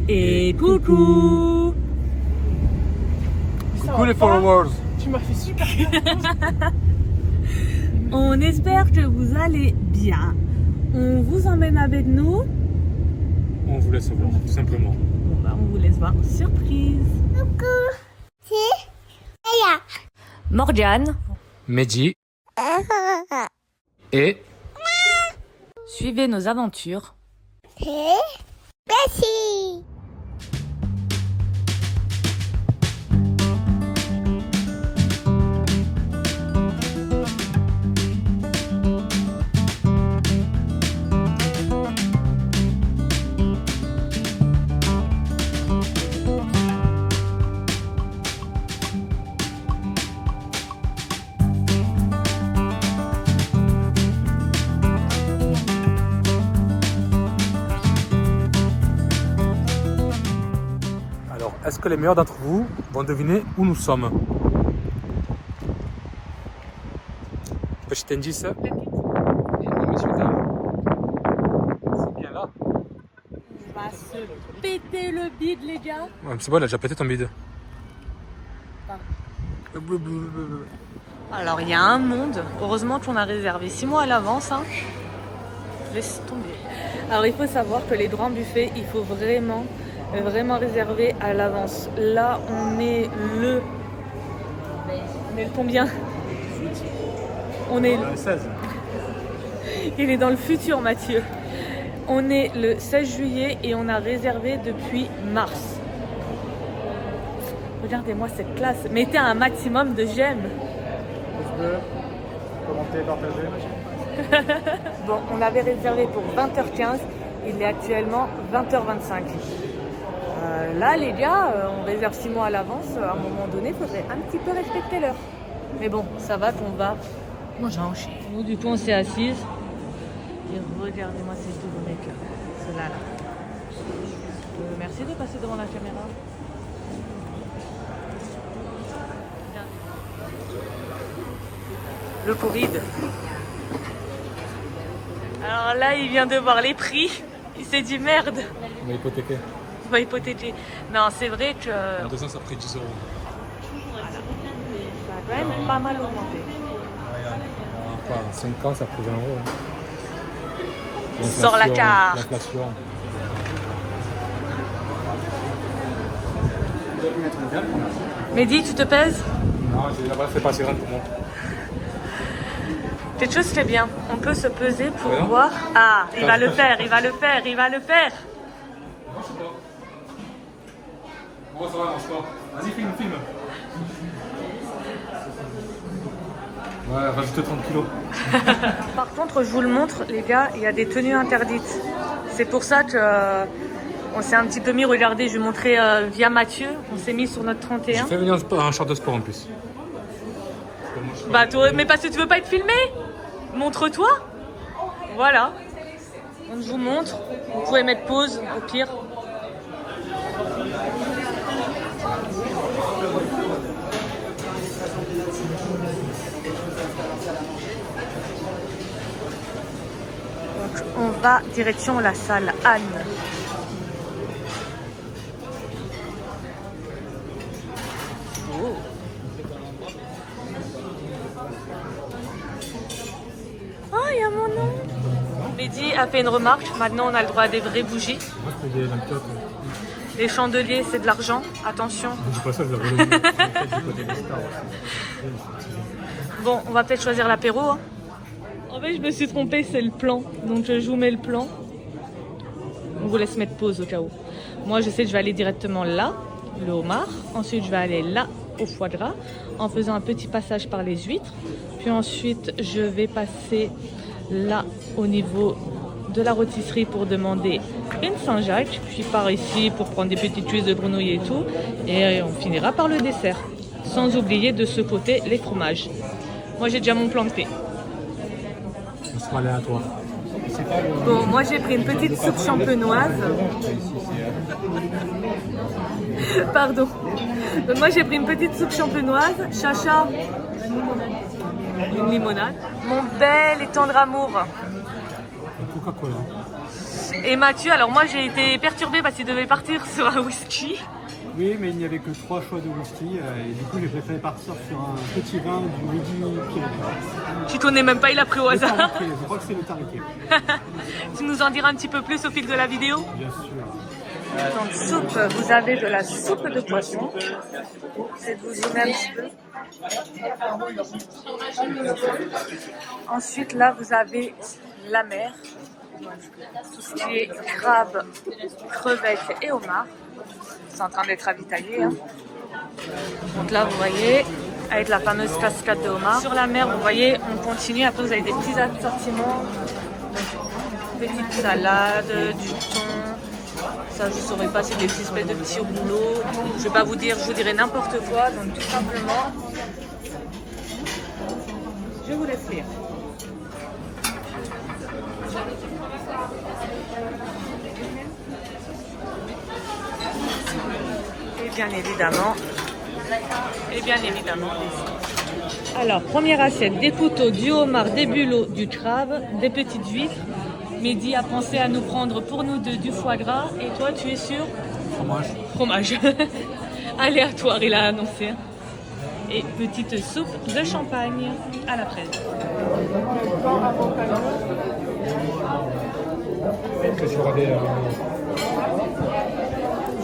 Et coucou. Coucou les followers. Tu m'as fait super bien. On espère que vous allez bien. On vous emmène avec nous. On vous laisse voir, tout simplement. Bon bah on vous laisse voir. Surprise. Coucou, c'est Aya. Morgane. Mehdi. Et Suivez nos aventures. C'est Bessie. alors, est-ce que les meilleurs d'entre vous vont deviner où nous sommes? Petit indice. C'est bien là. On va se péter le bide les gars. Ouais, c'est bon, elle a déjà pété ton bide. Alors il y a un monde. Heureusement qu'on a réservé 6 mois à l'avance. Hein. Laisse tomber. Alors il faut savoir que les grands buffets, il faut vraiment réserver à l'avance. Là on est le combien? On est le 16. Il est dans le futur Mathieu. On est le 16 juillet et on a réservé depuis mars. Regardez-moi cette classe. Mettez un maximum de j'aime. Commentez, partagez. Bon, on avait réservé pour 20h15. Il est actuellement 20h25. Là, les gars, on réserve 6 mois à l'avance. À un moment donné, il faudrait un petit peu respecter l'heure. Mais bon, ça va qu'on va manger. Nous, du coup, on s'est assises. Et regardez-moi ces deux beaux mecs là. Ceux-là, là. Merci de passer devant la caméra. Le Covid. Alors là, il vient de voir les prix. Il s'est dit merde. On va hypothéquer. On va hypothéquer. Non, c'est vrai que En 2 ans, ça a pris 10 euros. ça a quand même pas mal augmenté. Enfin, 5 ans, ça a pris 20 euros. Sors la carte. L'inflation. Mehdi, tu te pèses? Non, c'est pas assez grand pour moi. Quelque chose fait bien. On peut se peser pour Ouais, non. voir. Ah, il va le faire, il va le faire, il va le faire. Bon, ça va, non, pas. Vas-y, filme. Ouais, rajoute 30 kilos. Par contre, je vous le montre, les gars, il y a des tenues interdites. C'est pour ça que on s'est un petit peu mis. Regardez, je vais montrer via Mathieu. On s'est mis sur notre 31. J'ai fait venir un short de sport en plus. Bah, mais parce que tu veux pas être filmé? Montre-toi. Voilà. On vous montre. Vous pouvez mettre pause au pire. Donc, on va direction la salle Anne. Oh, il y a mon nom. Mehdi a fait une remarque. Maintenant, on a le droit à des vraies bougies. Moi, je peux y aller dans le top. Les chandeliers, c'est de l'argent. Attention. Je dis pas ça, je vais relever. Du côté des stars aussi. Bon, on va peut-être choisir l'apéro. Hein. En fait, je me suis trompée, c'est le plan. Donc, je vous mets le plan. On vous laisse mettre pause au cas où. Moi, je sais que je vais aller directement là, le homard. Ensuite, je vais aller là, au foie gras, en faisant un petit passage par les huîtres. Puis ensuite, je vais passer là, au niveau de la rôtisserie pour demander une Saint-Jacques. Puis par ici pour prendre des petites cuisses de grenouille et tout. Et on finira par le dessert. Sans oublier de ce côté les fromages. Moi, j'ai déjà mon plan de fait. On sera aléatoire. Bon, moi j'ai pris une petite soupe champenoise. Pardon. Donc moi j'ai pris une petite soupe champenoise. Chacha, une limonade. Mon bel et tendre amour. Coca-Cola. Et Mathieu, alors moi j'ai été perturbée parce qu'il devait partir sur un whisky. Oui, mais il n'y avait que 3 choix de whisky et du coup j'ai préféré partir sur un petit vin du Midi Pyrénées. Tu connais même pas, il a pris au Le hasard. Tariquet, je crois que c'est le Tariquet. Tu nous en diras un petit peu plus au fil de la vidéo? Bien sûr. Dans le soupe, vous avez de la soupe de poisson. C'est de vous zoomer un petit peu. Ensuite, là, vous avez la mer. Tout ce qui est crabe, crevettes et homard. C'est en train d'être ravitaillé. Hein. Donc là, vous voyez, avec la fameuse cascade de homard. Sur la mer, vous voyez, on continue. Après, vous avez des petits assortiments. Petite salade, du thon. Ça, je ne saurais pas, c'est des espèces de petits rouleaux. Je ne vais pas vous dire, je vous dirai n'importe quoi. Donc, tout simplement, je vous laisse lire. Et bien évidemment, alors, première assiette, des couteaux, du homard, des bulots, du crabe, des petites huîtres. Mehdi a pensé à nous prendre pour nous deux du foie gras. Et toi, tu es sur Fromage. fromage. Aléatoire, il a annoncé. Et petite soupe de champagne à la fraise.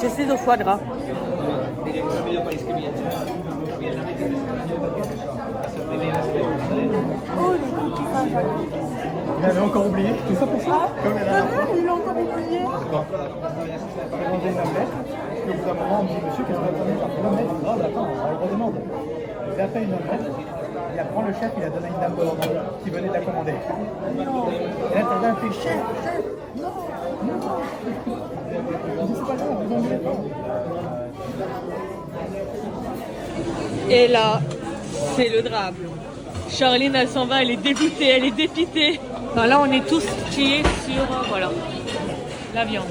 J'essaie de foie gras. Il avait encore oublié, tout ça pour ça. Comme il l'a encore oublié. D'accord. J'ai mangé une omelette, puis au bout d'un moment on me dit monsieur qu'est-ce que vous attendez par une omelette? Ah bah attends, on redemande. J'ai fait une omelette, et après le chef il a donné à une dame qui venait de la commander. Et là t'as là fait chef, non, non. C'est pas grave, vous en voulez pas. Et là, c'est le drame. Charline, elle s'en va, elle est dégoûtée, elle est dépitée. Enfin, là, on est tous pliés sur voilà, la viande.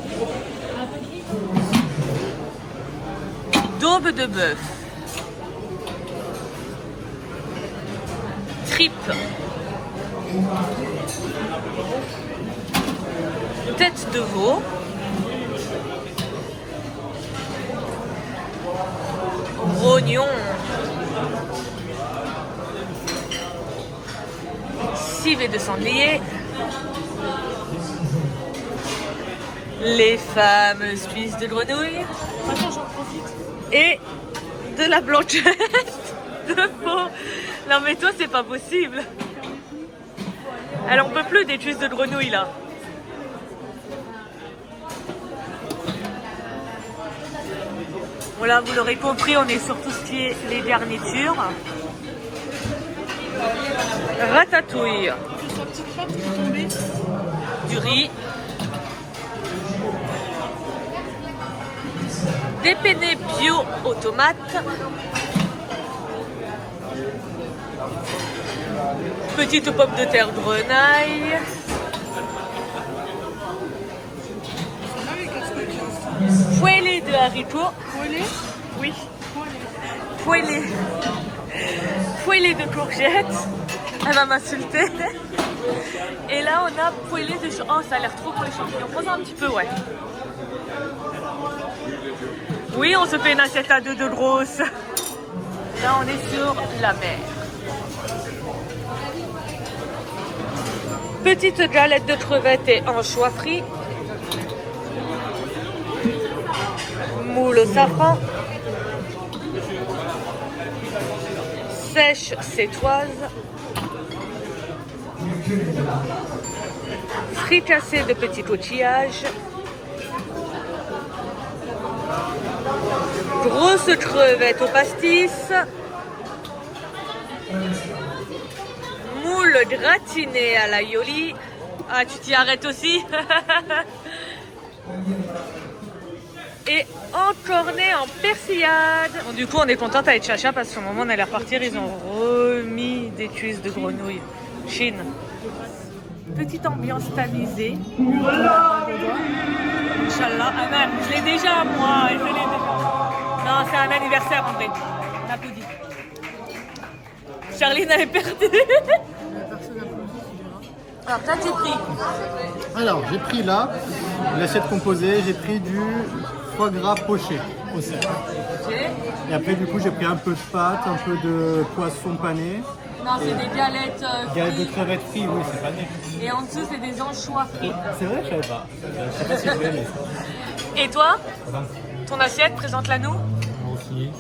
Daube de bœuf. Tripes. Tête de veau. Rognon. Civet de sanglier. Les fameuses cuisses de grenouille. Et de la blanchette de veau. Non mais toi c'est pas possible. Alors on peut plus des cuisses de grenouille là. Voilà, vous l'aurez compris, on est sur tout ce qui est les garnitures. Ratatouille. Du riz. Des penne bio aux tomates. Petite pomme de terre grenaille. Poêlée de haricots. Poêlée? Oui. Poêlée. Poêlée de courgettes. Elle va m'insulter. Et là, on a poêlée de champignons. Oh, ça a l'air trop pour les champignons. Prends-en un petit peu, ouais. Oui, on se fait une assiette à deux de grosse. Là, on est sur la mer. Petite galette de crevettes et anchois frits. Moule au safran. Sèche cétoise. Fricassé de petits coquillages. Grosse crevette au pastis. Moule gratiné à l'aioli. Ah, tu t'y arrêtes aussi. Et encorné en persillade. Bon, du coup, on est contente avec Chacha parce qu'au moment où on allait repartir, ils ont remis des cuisses de grenouille. Chine. Petite ambiance tamisée. Inch'Allah. Amen. Je l'ai déjà, moi. Je l'ai déjà. Non, c'est un anniversaire, en vrai. On applaudit. Charline avait perdu. Alors, t'as tes prix. Alors, j'ai pris là, l'assiette composée, j'ai pris du foie gras poché au sel. Ok. Et après, du coup, j'ai pris un peu de pâte, un peu de poisson pané. Non, c'est des galettes Galette de frites. crevettes frites, oui, c'est pané. Et en dessous, c'est des anchois frits. C'est vrai, je savais pas. Je sais pas si je vais aimer. Et toi, ton assiette, présente-la nous. Rossini.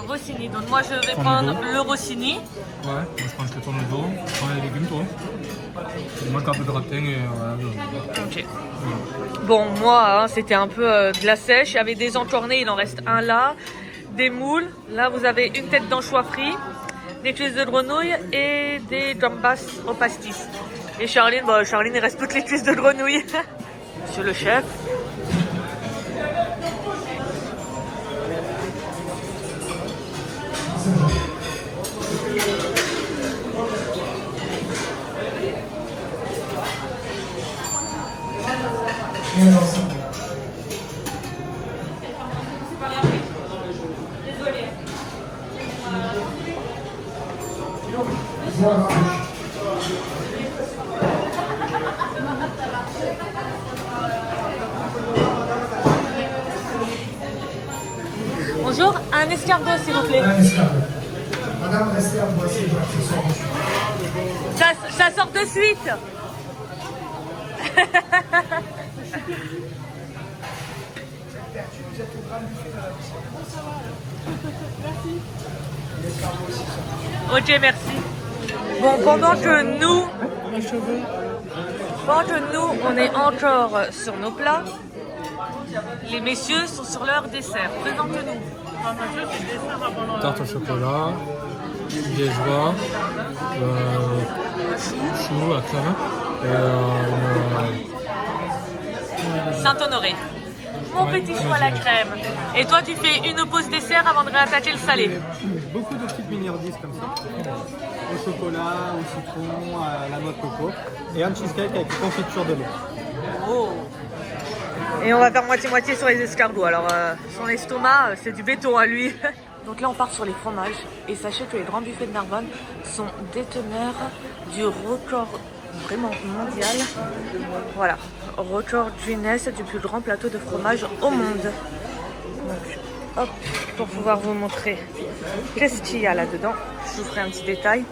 Rossini. Donc moi, je vais Ton prendre dos. le Rossini. Ouais, moi je prends que ton dos. Je prends les légumes, toi. Moi, un peu de gratin et voilà. Ok. Bon, moi, hein, c'était un peu de la sèche. Il y avait des encornés, il en reste un là. Des moules. Là, vous avez une tête d'anchois frit, des cuisses de grenouille et des gambas au pastis. Et Charline, bah, Charline, il reste toutes les cuisses de grenouille. Monsieur le chef. Bonjour, un escargot s'il vous plaît. Madame, restez à Boissy, Ça sort de suite. Ok, merci. Bon, pendant que nous, on est encore sur nos plats, les messieurs sont sur leur dessert. Présente-nous. Tarte au chocolat, liégeois, chou à crème et Saint-Honoré. Mon Ouais, petit chou à la crème. Et toi, tu fais une pause dessert avant de réattaquer le salé. Beaucoup de petites milliardises comme ça. Au chocolat, au citron, à la noix de coco. Et un cheesecake avec confiture de lait. Oh. Et on va faire moitié-moitié sur les escargots. Alors, son estomac, c'est du béton à lui. Donc là, on part sur les fromages. Et sachez que les grands buffets de Narbonne sont déteneurs du record vraiment mondial. Voilà, record Guinness du plus grand plateau de fromage au monde. Donc, hop, pour pouvoir vous montrer qu'est-ce qu'il y a là-dedans. Je vous ferai un petit détail.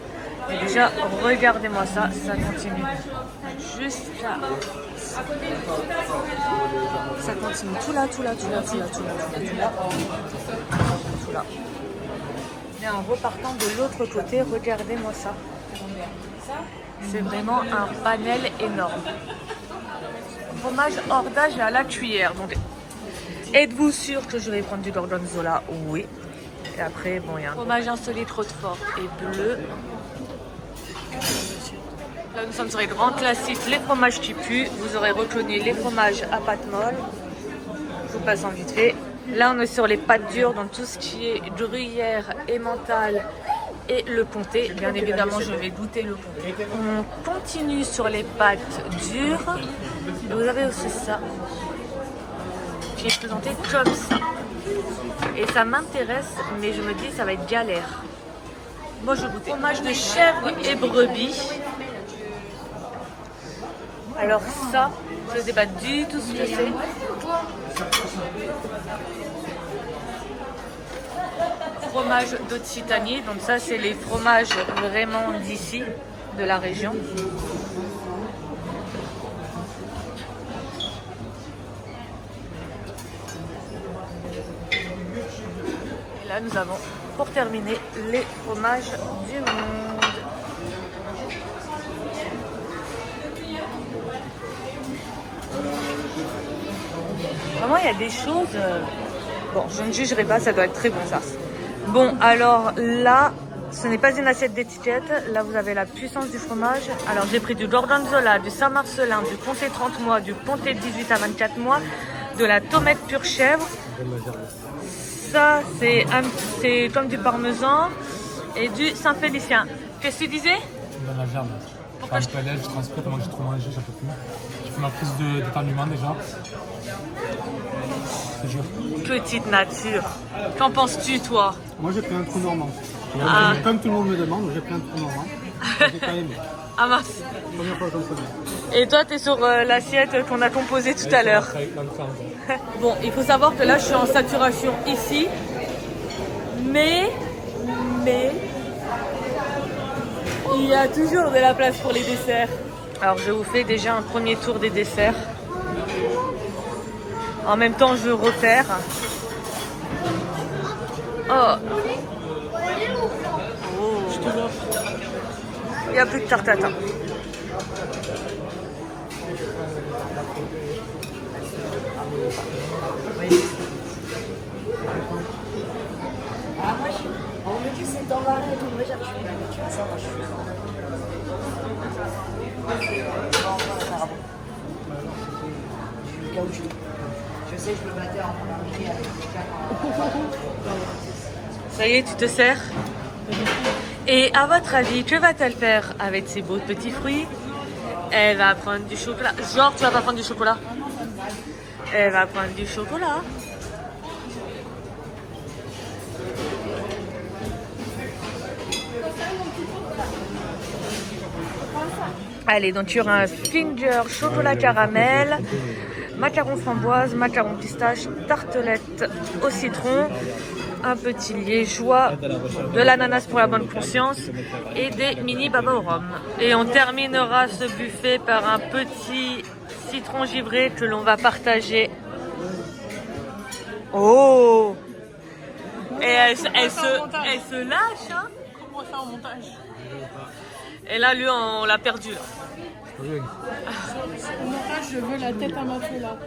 Et déjà, regardez-moi ça, ça continue jusqu'à... Ça continue tout là. Et en repartant de l'autre côté, regardez-moi ça. C'est vraiment un panel énorme. Fromage hors d'âge à la cuillère. Donc, êtes-vous sûr que je vais prendre du gorgonzola? Oui. Et après, bon, il y a un fromage insolite Roquefort et bleu. Là, nous sommes sur les grands classiques, les fromages qui puent. Vous aurez reconnu les fromages à pâte molle. Je vous passe en vite fait. Là, on est sur les pâtes dures, donc tout ce qui est gruyère, emmental et le comté. Bien évidemment, je vais goûter le comté. On continue sur les pâtes dures. Et vous avez aussi ça, qui est présenté comme ça. Et ça m'intéresse, mais je me dis ça va être galère. Moi, je goûte fromage de chèvre et brebis. Alors ça, je ne sais pas du tout ce que c'est. Fromage d'Occitanie, donc ça c'est les fromages vraiment d'ici, de la région. Et là nous avons, pour terminer, les fromages du monde. Vraiment, il y a des choses... Bon, je ne jugerai pas, ça doit être très bon, ça. Bon, alors là, ce n'est pas une assiette d'étiquette. Là, vous avez la puissance du fromage. Alors, j'ai pris du gorgonzola, du Saint-Marcelin, du comté 30 mois, du comté 18 à 24 mois, de la tomate pure chèvre. Ça, c'est comme du parmesan et du Saint-Félicien. Qu'est-ce que tu disais? de la gerbe. Pourquoi je peux je transpire tellement que j'ai trop mangé, j'en peux plus. Je fais ma prise d'éternuement déjà. C'est dur. Petite nature. Qu'en penses-tu, toi? Moi, j'ai pris un trou normand. Ah. Comme tout le monde me demande, j'ai pris un trou normand. J'ai pas aimé. Ah mince. Première fois comme ça. Et toi, t'es sur l'assiette qu'on a composée tout à l'heure. Bon, il faut savoir que là, je suis en saturation ici. Mais, il y a toujours de la place pour les desserts. Alors, je vous fais déjà un premier tour des desserts. En même temps, je repère. Oh. Il n'y a plus de tarte tatin. On me dit c'est dans l'arrêt et tout, moi j'ai reçu une habitude, ça va, je suis caoutchouc. Je sais, je me battais en pied avec des Ça y est, tu te sers. Et à votre avis, que va-t-elle faire avec ces beaux petits fruits? Elle va prendre du chocolat. Genre, tu vas pas prendre du chocolat? Elle va prendre du chocolat. Allez, donc tu auras un finger chocolat caramel, macaron framboise, macaron pistache, tartelette au citron, un petit liégeois, de l'ananas pour la bonne conscience et des mini baba au rhum. Et on terminera ce buffet par un petit citron givré que l'on va partager. Oh! Et elle se lâche, hein? Comment ça en montage? Et là, lui, on l'a perdu. Là. Au montage, je veux la tête à Mathieu là.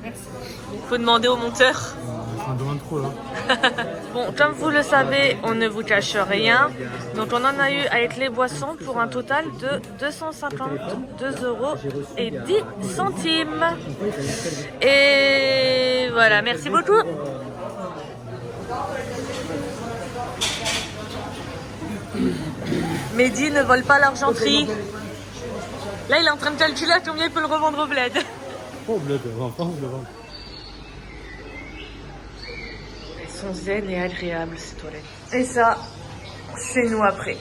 Merci. Faut demander au monteur. Ça me demande trop là. Bon, comme vous le savez, on ne vous cache rien. Donc on en a eu avec les boissons pour un total de 252,10 €. Et voilà, merci beaucoup. Mehdi ne vole pas l'argenterie. Là, il est en train de calculer à combien il peut le revendre au bled. Oh, bled, on va pas le vendre. Elles sont zen et agréables, ces toilettes. Et ça, c'est nous après.